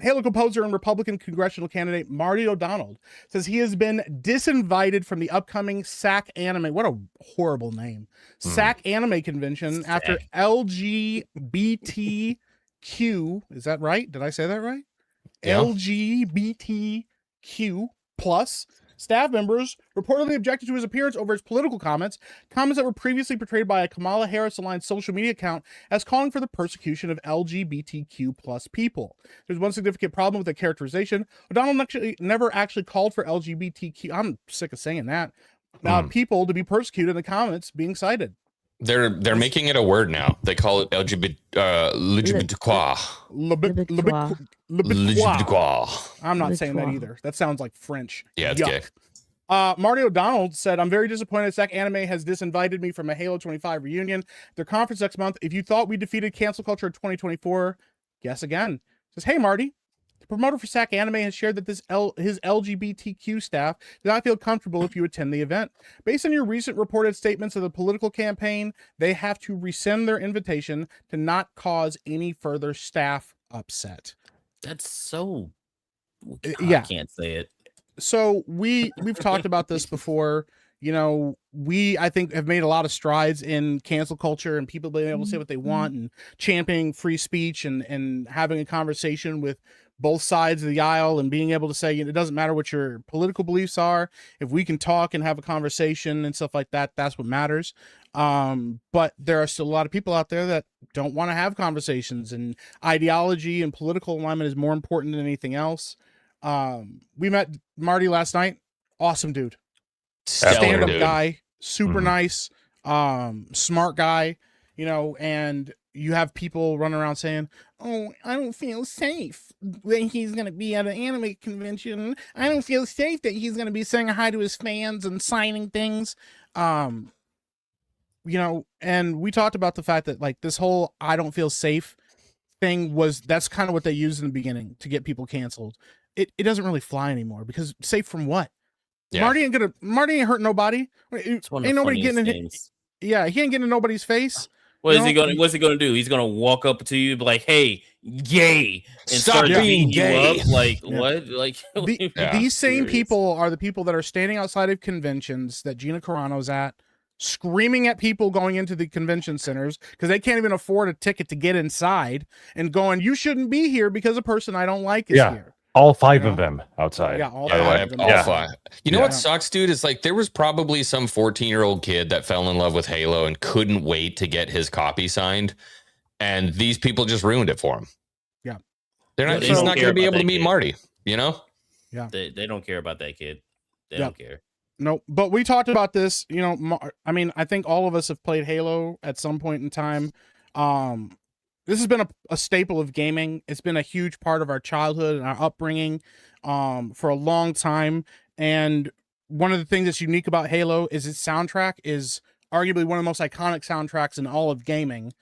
Halo composer and Republican congressional candidate Marty O'Donnell says he has been disinvited from the upcoming SAC Anime. What a horrible name. SAC Anime convention after LGBTQ. Is that right? Did I say that right? Yeah. LGBTQ plus staff members reportedly objected to his appearance over his political comments that were previously portrayed by a Kamala Harris-aligned social media account as calling for the persecution of LGBTQ plus people. There's one significant problem with the characterization. O'Donnell never actually called for LGBTQ. I'm sick of saying that. People to be persecuted in the comments being cited. They're making it a word now. They call it LGBT. I'm not saying that either. That sounds like French. Yeah, it's gay. Marty O'Donnell said, "I'm very disappointed SAC Anime has disinvited me from a Halo 25 reunion. Their conference next month. If you thought we defeated cancel culture in 2024, guess again." Says, "Hey, Marty. The promoter for SAC Anime has shared that his LGBTQ staff does not feel comfortable if you attend the event. Based on your recent reported statements of the political campaign, they have to rescind their invitation to not cause any further staff upset." That's so... yeah. I can't say it. So we've talked about this before. You know, I think have made a lot of strides in cancel culture and people being able to say what they want and championing free speech and having a conversation with both sides of the aisle and being able to say, it doesn't matter what your political beliefs are. If we can talk and have a conversation and stuff like that, that's what matters. But there are still a lot of people out there that don't want to have conversations, and ideology and political alignment is more important than anything else. We met Marty last night. Awesome dude. Stand-up guy, super nice, smart guy, and you have people running around saying, "Oh, I don't feel safe when he's going to be at an anime convention. I don't feel safe that he's going to be saying hi to his fans and signing things." And we talked about the fact that like this whole "I don't feel safe" thing that's kind of what they used in the beginning to get people canceled. It doesn't really fly anymore, because safe from what? Yeah. Marty ain't hurting nobody. Ain't nobody getting in. Yeah, he ain't getting in nobody's face. What's he gonna do? He's gonna walk up to you and be like, "Hey, gay," and start being gay. You up. Like what? Like these same people are the people that are standing outside of conventions that Gina Carano's at, screaming at people going into the convention centers because they can't even afford a ticket to get inside, and going, "You shouldn't be here because a person I don't like is here." All five of them outside. Yeah, all five. You know what sucks, dude? Is like there was probably some 14-year-old kid that fell in love with Halo and couldn't wait to get his copy signed, and these people just ruined it for him. Yeah, he's not going to be able to meet Marty. Yeah, they don't care about that kid. They don't care. No, but we talked about this. I mean, I think all of us have played Halo at some point in time. This has been a staple of gaming. It's been a huge part of our childhood and our upbringing for a long time. And one of the things that's unique about Halo is its soundtrack is arguably one of the most iconic soundtracks in all of gaming.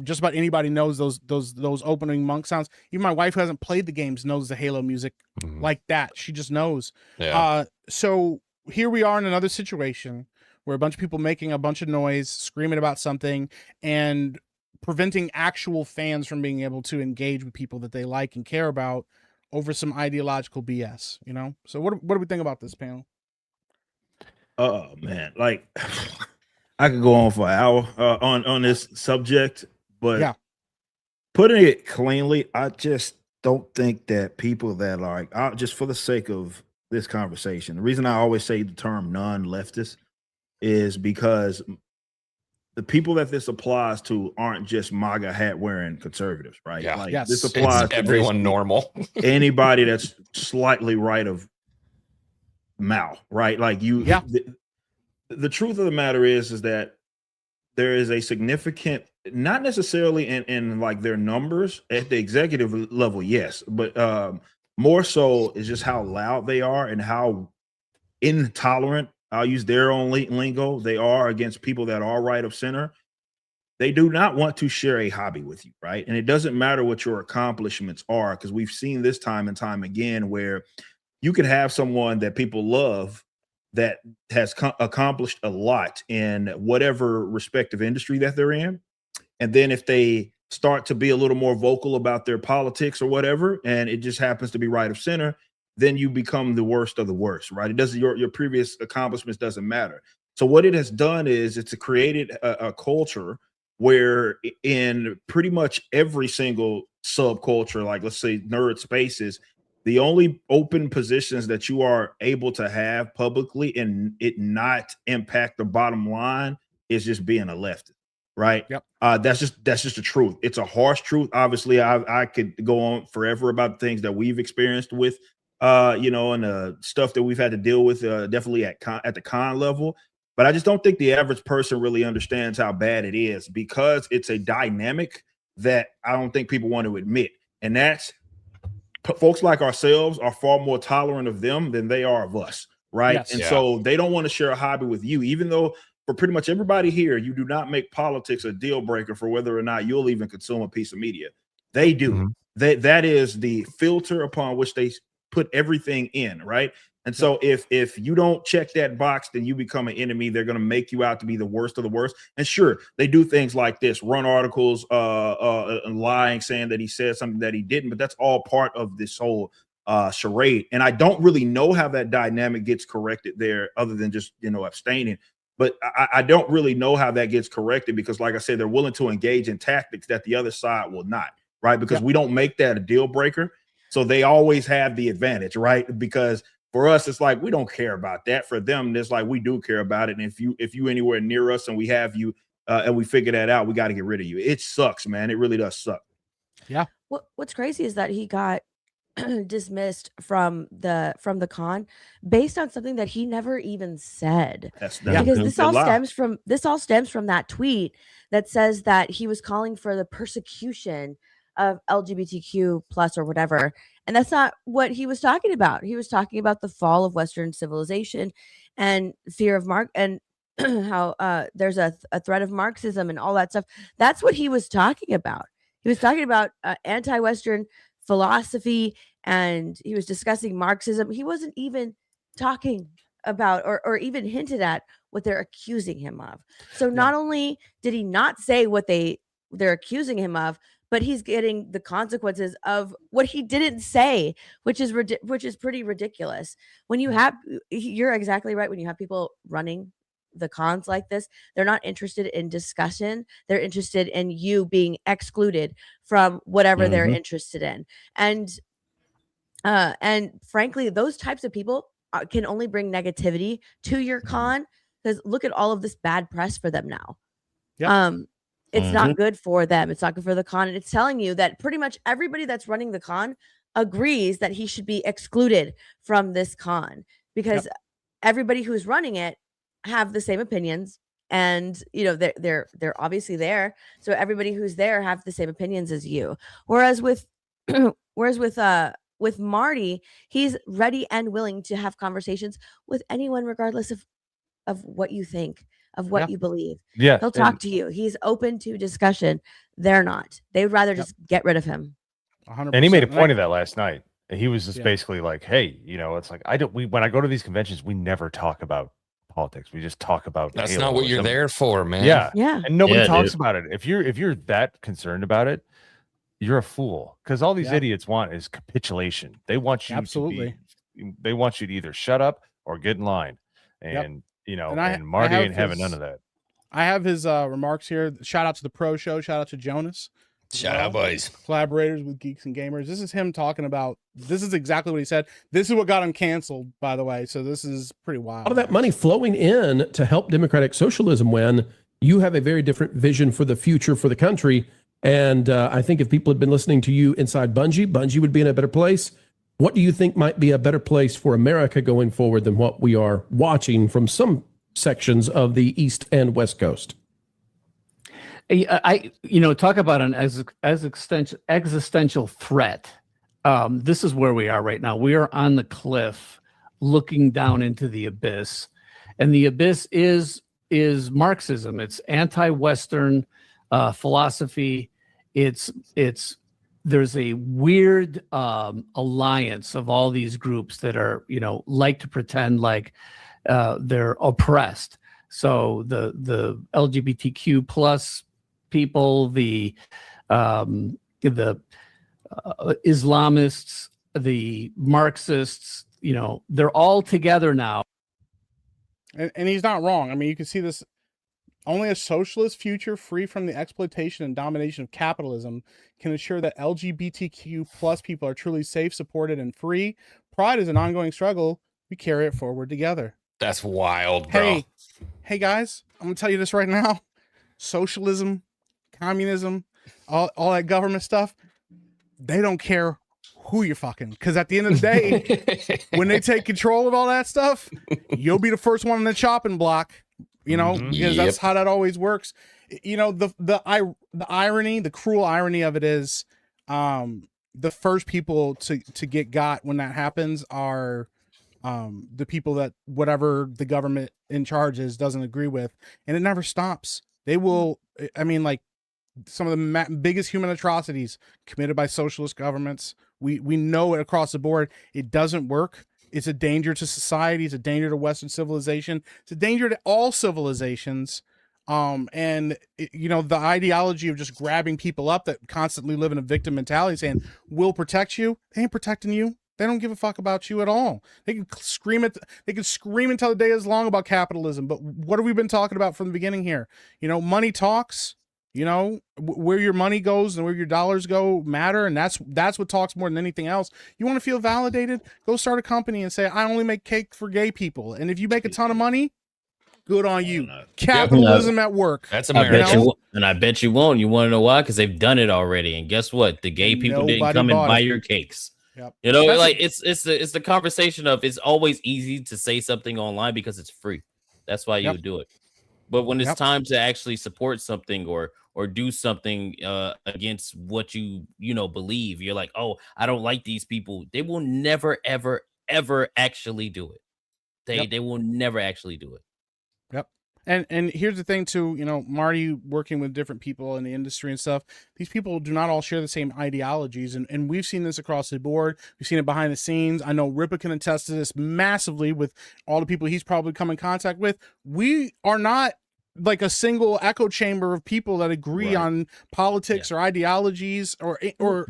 Just about anybody knows those opening monk sounds. Even my wife, who hasn't played the games, knows the Halo music like that. She just knows. Yeah. So here we are in another situation where a bunch of people making a bunch of noise, screaming about something, and preventing actual fans from being able to engage with people that they like and care about over some ideological BS, So what do we think about this, panel? Oh man, like I could go on for an hour on this subject, but putting it cleanly, I just don't think that people that are just for the sake of this conversation, the reason I always say the term non-leftist is because the people that this applies to aren't just MAGA hat wearing conservatives, right? Yeah. This applies to everyone normal. Anybody that's slightly right of mouth, right? Like the truth of the matter is that there is a significant, not necessarily in like their numbers at the executive level, yes, but more so is just how loud they are and how intolerant, I'll use their own lingo, they are against people that are right of center. They do not want to share a hobby with you, right? And it doesn't matter what your accomplishments are, because we've seen this time and time again where you can have someone that people love that has accomplished a lot in whatever respective industry that they're in. And then if they start to be a little more vocal about their politics or whatever, and it just happens to be right of center, then you become the worst of the worst, right? It doesn't, your previous accomplishments doesn't matter. So what it has done is it's created a culture where in pretty much every single subculture, like let's say nerd spaces, the only open positions that you are able to have publicly and it not impact the bottom line is just being a leftist, right? Yep. That's just the truth. It's a harsh truth. Obviously, I could go on forever about things that we've experienced with, and the stuff that we've had to deal with, definitely at the con level. But I just don't think the average person really understands how bad it is because it's a dynamic that I don't think people want to admit. And that's folks like ourselves are far more tolerant of them than they are of us, right? Yes. And so they don't want to share a hobby with you, even though for pretty much everybody here, you do not make politics a deal breaker for whether or not you'll even consume a piece of media. They do. Mm-hmm. That is the filter upon which they put everything in, right? And so if you don't check that box, then you become an enemy. They're going to make you out to be the worst of the worst. And sure, they do things like this, run articles, lying, saying that he said something that he didn't, but that's all part of this whole charade. And I don't really know how that dynamic gets corrected there other than just, abstaining. But I don't really know how that gets corrected because, like I said, they're willing to engage in tactics that the other side will not, right? Because we don't make that a deal breaker. So they always have the advantage, right? Because for us, it's like we don't care about that. For them, it's like we do care about it. And if you anywhere near us and we have you and we figure that out, we got to get rid of you. It sucks, man. It really does suck. Yeah. What's crazy is that he got dismissed from the con based on something that he never even said. Because this all stems from that tweet that says that he was calling for the persecution of LGBTQ plus or whatever. And that's not what he was talking about. He was talking about the fall of Western civilization and fear of and how there's a threat of Marxism and all that stuff. That's what he was talking about. He was talking about anti-Western philosophy, and he was discussing Marxism. He wasn't even talking about or even hinted at what they're accusing him of. So not only did he not say what they're accusing him of, but he's getting the consequences of what he didn't say, which is pretty ridiculous. When you're exactly right. When you have people running the cons like this, they're not interested in discussion. They're interested in you being excluded from whatever they're interested in. And frankly, those types of people can only bring negativity to your con, because look at all of this bad press for them now. Yep. It's not good for them. It's not good for the con. And it's telling you that pretty much everybody that's running the con agrees that he should be excluded from this con, because everybody who's running it have the same opinions, and they're obviously there. So everybody who's there have the same opinions as you. Whereas with Marty, he's ready and willing to have conversations with anyone, regardless of what you think, of what you believe. Yeah. He'll talk to you. He's open to discussion. They're not. They would rather just get rid of him. 100%. And he made a point of that last night. He was just basically like, hey, it's like, when I go to these conventions, we never talk about politics. We just talk about that's Halo not what you're there for, man. Yeah. And nobody talks about it. If you're that concerned about it, you're a fool, because all these idiots want is capitulation. They want you they want you to either shut up or get in line. And and Marty ain't having none of that. I have his remarks here. Shout out to the Pro Show. Shout out to Jonas. Shout out, boys. Collaborators with Geeks and Gamers. This is him talking about. This is exactly what he said. This is what got him canceled, by the way. So this is pretty wild. All of that money flowing in to help democratic socialism when you have a very different vision for the future for the country. And I think if people had been listening to you inside Bungie would be in a better place. What do you think might be a better place for America going forward than what we are watching from some sections of the East and West Coast? I talk about an existential threat. This is where we are right now. We are on the cliff, looking down into the abyss, and the abyss is Marxism. It's anti-Western philosophy. There's a weird alliance of all these groups that are, like to pretend like they're oppressed. So the LGBTQ plus people, the the Islamists, the Marxists, they're all together now. And he's not wrong. I mean, you can see this. Only a socialist future free from the exploitation and domination of capitalism can ensure that LGBTQ plus people are truly safe, supported, and free. Pride is an ongoing struggle. We carry it forward together. That's wild, bro. Hey guys, I'm gonna tell you this right now. Socialism, communism, all that government stuff, they don't care who you're fucking. Because at the end of the day, when they take control of all that stuff, you'll be the first one on the chopping block. Because that's how that always works. The irony, the cruel irony of it is, the first people to get got when that happens are the people that whatever the government in charge is doesn't agree with, and it never stops. They will. I mean, like some of the biggest human atrocities committed by socialist governments. We know it across the board. It doesn't work. It's a danger to society. It's a danger to Western civilization. It's a danger to all civilizations. The ideology of just grabbing people up that constantly live in a victim mentality saying, we'll protect you. They ain't protecting you. They don't give a fuck about you at all. They can scream until the day is long about capitalism. But what have we been talking about from the beginning here? Money talks. Where your money goes and where your dollars go matter, and that's what talks more than anything else. You want to feel validated? Go start a company and say, I only make cake for gay people, and if you make a ton of money, good on you. Capitalism at work. That's America. I bet you won't. You want to know why? Because they've done it already, and guess what? The gay people didn't come and buy your cakes. Yep. It's the conversation of it's always easy to say something online because it's free. That's why you would do it. But when it's time to actually support something or do something against what you believe, you're like, oh, I don't like these people. They will never, ever, ever actually do it. They will never actually do it. Yep. And here's the thing too, Marty working with different people in the industry and stuff, these people do not all share the same ideologies. And we've seen this across the board. We've seen it behind the scenes. I know Ripa can attest to this massively with all the people he's probably come in contact with. We are not like a single echo chamber of people that agree on politics or ideologies or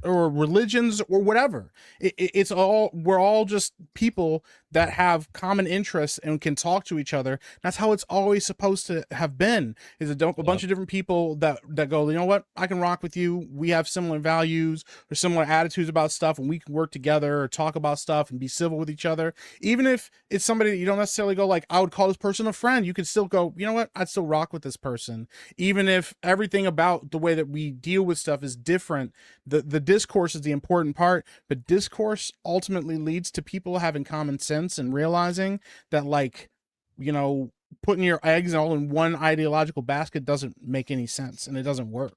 religions or whatever. We're all just people that have common interests and can talk to each other. That's how it's always supposed to have been, is a bunch of different people that go, you know what, I can rock with you. We have similar values or similar attitudes about stuff, and we can work together or talk about stuff and be civil with each other. Even if it's somebody that you don't necessarily go like, I would call this person a friend, you could still go, you know what, I'd still rock with this person. Even if everything about the way that we deal with stuff is different, the discourse is the important part, but discourse ultimately leads to people having common sense and realizing that, like, putting your eggs all in one ideological basket doesn't make any sense, and it doesn't work.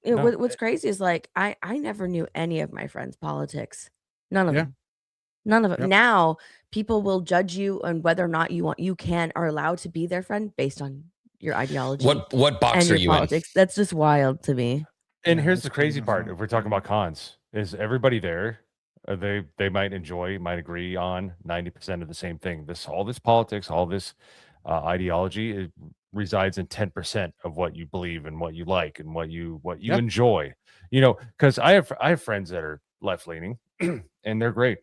What's crazy is like I never knew any of my friends' politics. None of them. Yep. Now people will judge you on whether or not you are allowed to be their friend based on your ideology. What box are you politics. In? That's just wild to me. And here's the crazy part: if we're talking about cons, is everybody there? They might agree on 90% of the same thing. All this politics, all this ideology, it resides in 10% of what you believe and what you like and what you enjoy. Because I have friends that are left leaning, and they're great.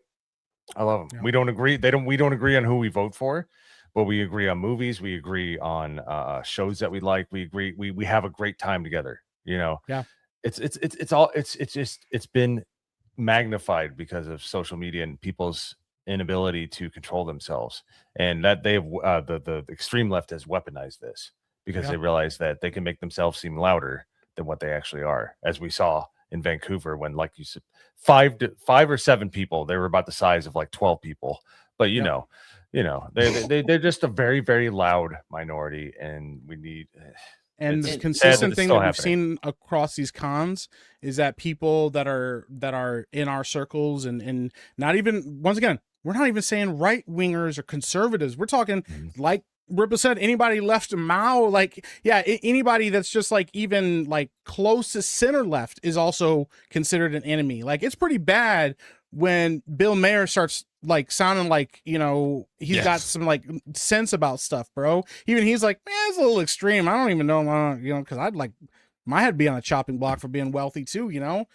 I love them. Yeah. We don't agree. We don't agree on who we vote for, but we agree on movies. We agree on shows that we like. We agree. We have a great time together. Yeah. It's been magnified because of social media and people's inability to control themselves, and that they have the extreme left has weaponized this because they realize that they can make themselves seem louder than what they actually are, as we saw in Vancouver when, like you said, 5 or 7 people, they were about the size of like 12 people, but they're just a very, very loud minority, and we need. And the consistent thing that we've seen across these cons is that people that are in our circles and not even, once again, we're not even saying right wingers or conservatives. We're talking like Ripa said, anybody left of Mao, anybody that's just like even like close to center left is also considered an enemy. Like, it's pretty bad when Bill Mayer starts like sounding like, he's got some like sense about stuff, bro. Even he's like, man, it's a little extreme. I don't even know, because I'd like my head be on a chopping block for being wealthy too, you know?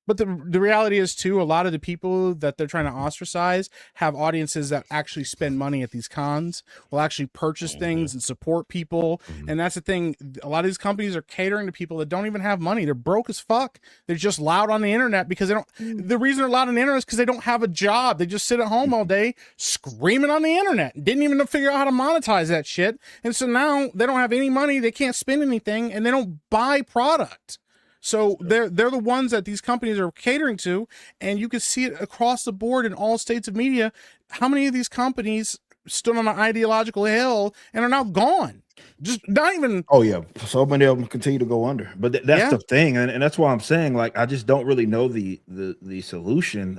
But the reality is too, a lot of the people that they're trying to ostracize have audiences that actually spend money at these cons, will actually purchase things and support people. And that's the thing. A lot of these companies are catering to people that don't even have money. They're broke as fuck. They're just loud on the internet because they don't, the reason they're loud on the internet is because they don't have a job. They just sit at home all day screaming on the internet. Didn't even figure out how to monetize that shit. And so now they don't have any money. They can't spend anything and they don't buy product. So they're the ones that these companies are catering to, and you can see it across the board in all states of media. How many of these companies stood on an ideological hill and are now gone? Just not even. Oh yeah, so many of them continue to go under. But that's the thing, and that's why I'm saying, like, I just don't really know the solution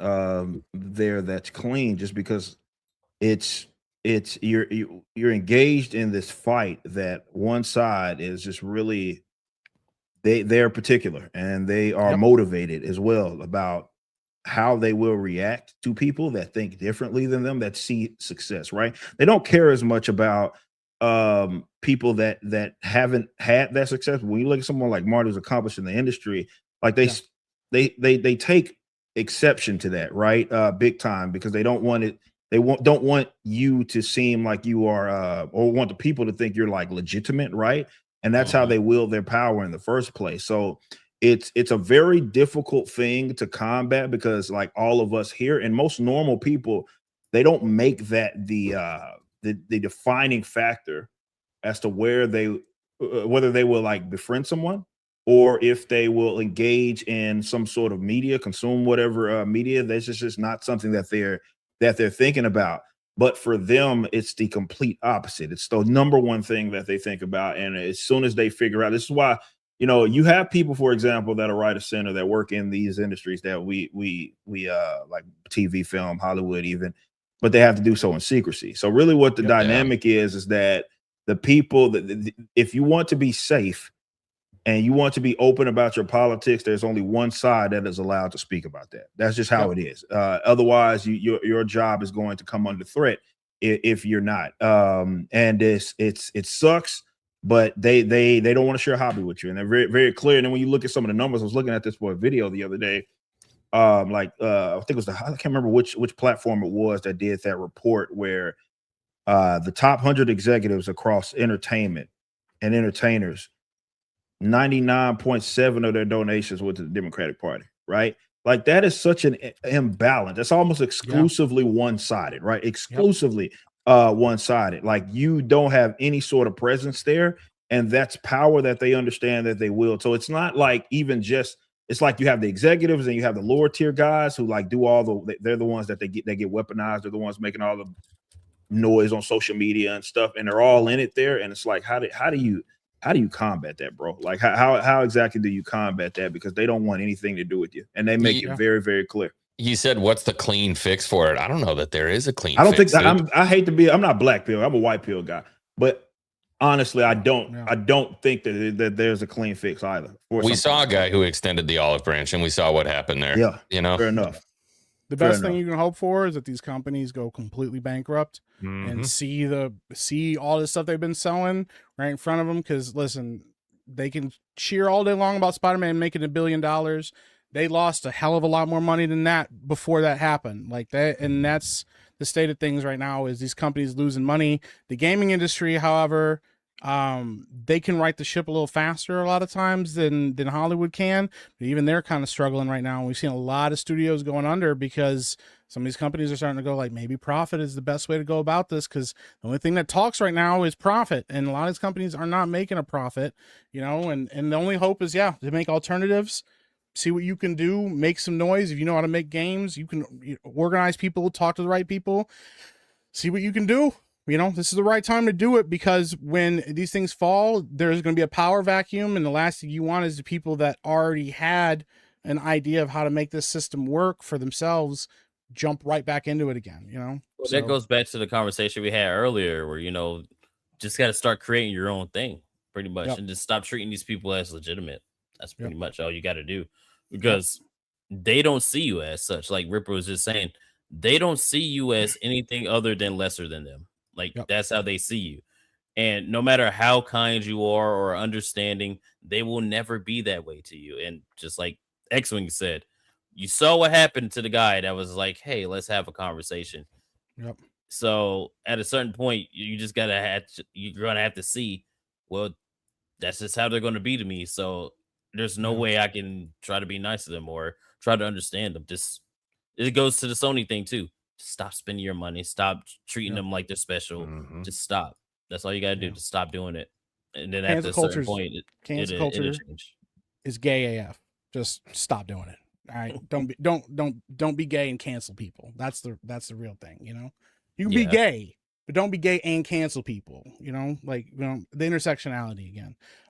there that's clean, just because it's you're engaged in this fight that one side is just really. They're particular and they are motivated as well about how they will react to people that think differently than them, that see success, right? They don't care as much about people that haven't had that success. When you look at someone like Marty who's accomplished in the industry, like they take exception to that, right? Big time, because they don't want it. Don't want you to seem like you are or want the people to think you're like legitimate, right? And that's how they wield their power in the first place. So it's a very difficult thing to combat, because like all of us here and most normal people, they don't make that the defining factor as to where whether they will like befriend someone or if they will engage in some sort of media, consume whatever media. That's just not something that they're thinking about. But for them, it's the complete opposite. It's the number one thing that they think about. And as soon as they figure out, this is why, you know, you have people, for example, that are right of center that work in these industries that we like TV, film, Hollywood even, but they have to do so in secrecy. So really what the dynamic is that the people that if you want to be safe and you want to be open about your politics, there's only one side that is allowed to speak about that. That's just how it is. Otherwise, your job is going to come under threat if you're not. And it sucks, but they don't want to share a hobby with you, and they're very, very clear. And then when you look at some of the numbers, I was looking at this for a video the other day. I think it was I can't remember which platform it was that did that report where the top 100 executives across entertainment and entertainers, 99.7 of their donations went to the Democratic Party, right? Like that is such an imbalance. That's almost exclusively one-sided, right? Exclusively one-sided. Like you don't have any sort of presence there, and that's power that they understand that they will. So it's not like even just, it's like you have the executives and you have the lower tier guys who like do they're the ones that they get weaponized. They're the ones making all the noise on social media and stuff, and they're all in it there. And it's like, how do you combat that, bro? Like how exactly do you combat that? Because they don't want anything to do with you, and they make it very, very clear. You said, what's the clean fix for it? I don't know that there is a clean fix. I don't think that I hate to be, I'm not black pill, I'm a white pill guy, but honestly, I don't think that there's a clean fix either. We saw a guy who extended the olive branch, and we saw what happened there. Yeah, you know, fair enough. The best thing you can hope for is that these companies go completely bankrupt and see all this stuff they've been selling right in front of them. Because listen, they can cheer all day long about Spider-Man making $1 billion. They lost a hell of a lot more money than that before that happened. Like that, and that's the state of things right now. Is these companies losing money? The gaming industry, however, they can right the ship a little faster a lot of times than Hollywood can, but even they're kind of struggling right now. And we've seen a lot of studios going under because some of these companies are starting to go like, maybe profit is the best way to go about this, because the only thing that talks right now is profit, and a lot of these companies are not making a profit, you know, and the only hope is to make alternatives, see what you can do, make some noise. If you know how to make games, you can organize people, talk to the right people, see what you can do. You know, this is the right time to do it, because when these things fall, there's going to be a power vacuum. And the last thing you want is the people that already had an idea of how to make this system work for themselves jump right back into it again, you know? Well, that goes back to the conversation we had earlier where, you know, just got to start creating your own thing pretty much and just stop treating these people as legitimate. That's pretty much all you got to do, because they don't see you as such. Like Ripper was just saying, they don't see you as anything other than lesser than them. Like that's how they see you. And no matter how kind you are or understanding, they will never be that way to you. And just like X-Wing said, you saw what happened to the guy that was like, hey, let's have a conversation. Yep. So at a certain point, you just you're gonna have to see, well, that's just how they're gonna be to me. So there's no way I can try to be nice to them or try to understand them. Just it goes to the Sony thing too. Just stop spending your money, stop treating them like they're special. Just stop. That's all you gotta do. Just stop doing it. And then at a certain point, cancel culture is gay AF. Just stop doing it. All right. Don't be gay and cancel people. That's the real thing, you know. You can be gay, but don't be gay and cancel people, you know, like, you know, the intersectionality again.